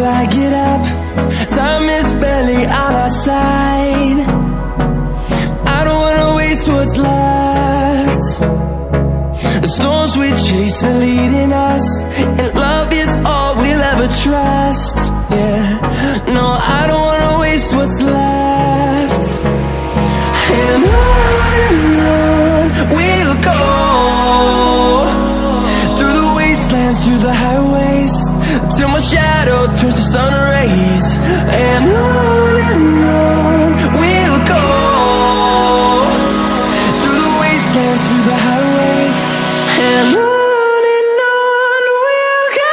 I get up. Time is barely on our side. I don't wanna waste what's left. The storms we chase are leading us, and love is all we'll ever trust. Yeah, no, I don't wanna waste what's left. And on we'll go, through the wastelands, through the highways, till my shadow turns to sun rays. And on we'll go, through the wastelands, through the highways, and on we'll go.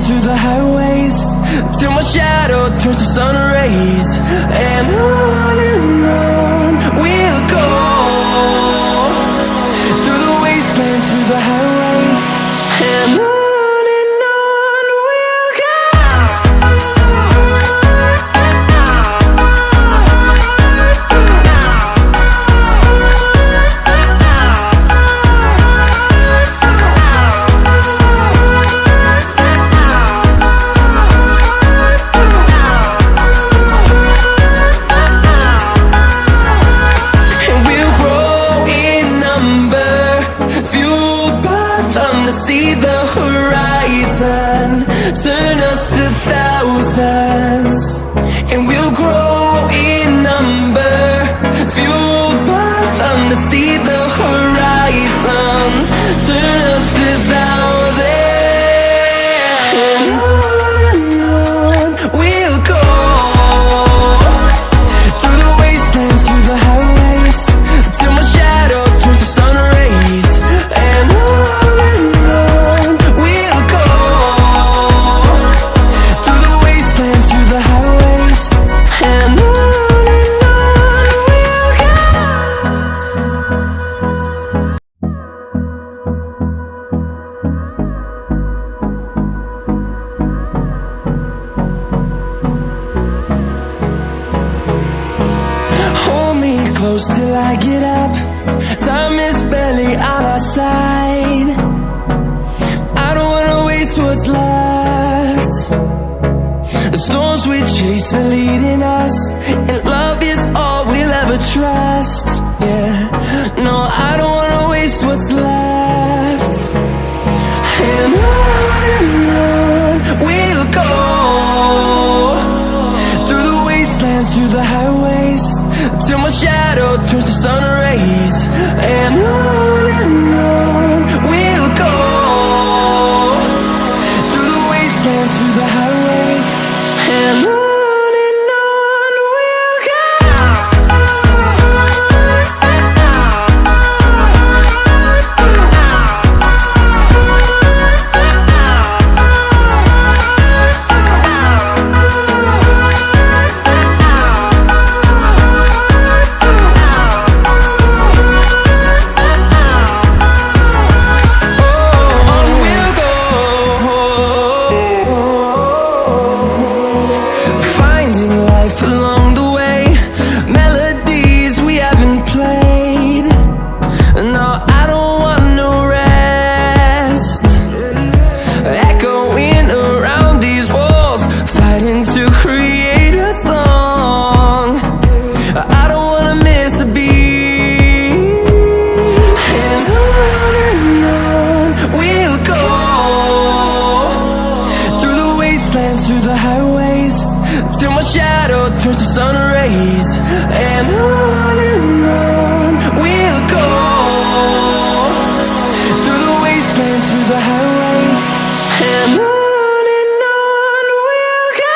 Through the highways, till my shadow turns to sun rays. And on we'll go, through the wastelands, through the highways, and on we'll go. See the horizon, turn us to thousands, and we'll grow in number, fueled by them. To see the horizon, turn us to thousands, and on we'll go, through the wastelands, through the highways, till my shadow turns to sun rays. And close till I get up. Time is barely on our side. I don't wanna waste what's left. The storms we chase are leading us, and love is all we'll ever trust. Yeah, no, I don't wanna waste what's left. And on we'll go, through the wastelands, through the highways, till my shadow turns to sun rays. And on we'll go, through the wastelands, through the highways, and on we'll go. till my shadow turns to sun rays. And on we'll go, through the wastelands, through the highways. And on we'll go.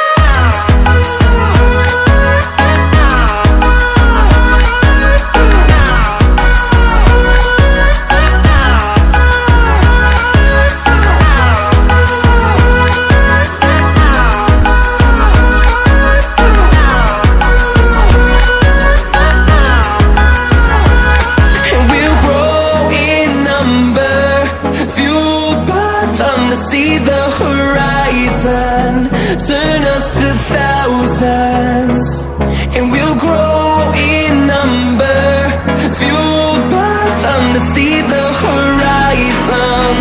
See the horizon, turn us to thousands, and we'll grow in number, fueled by them. To see the horizon,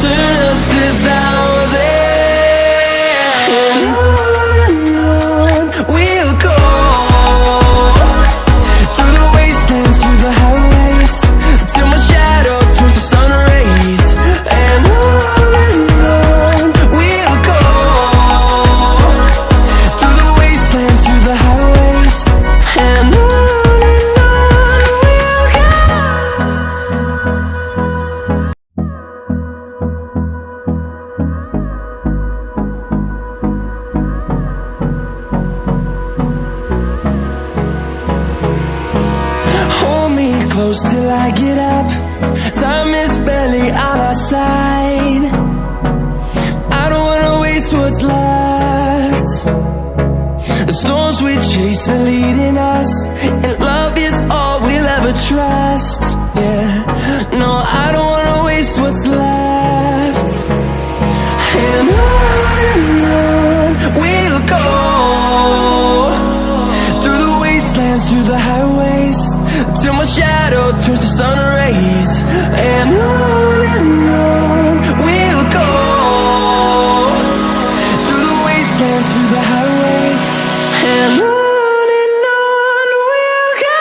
turn us to thousands, and on we'll go, through the wastelands, through the highways, till my shadow turns to sun rays. And close till I get up, time is barely on our side. I don't wanna waste what's left. The storms we chase are leading us, and love is all we'll ever trust. Yeah, no, I don't wanna waste what's left. And on we'll go, through the wastelands, through the highways, till my shadow turns to sun rays. And on we'll go, through the wastelands, through the highways. And on we'll go.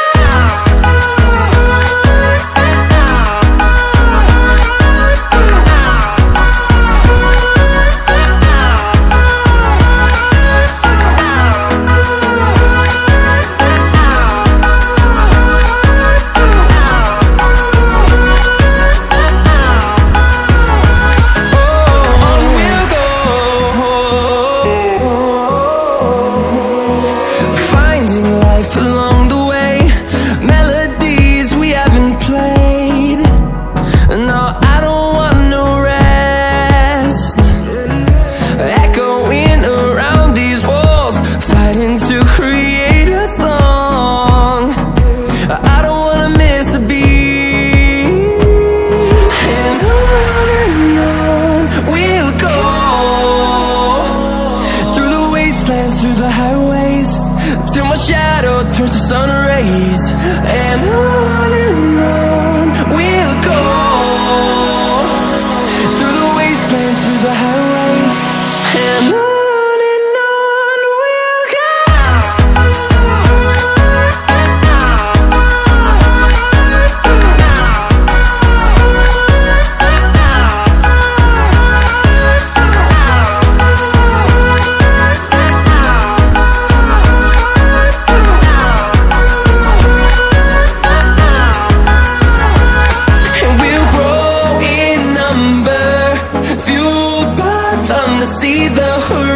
Along the way, melodies we haven't played. No, I don't want no rest, echoing around these walls, fighting to create a song. I don't wanna miss a beat. And on we'll go, through the wastelands, through the highways, till my shadow turns to sun rays. And on we'll go, through the wastelands, through the highways. And on we'll go. To see the horizon,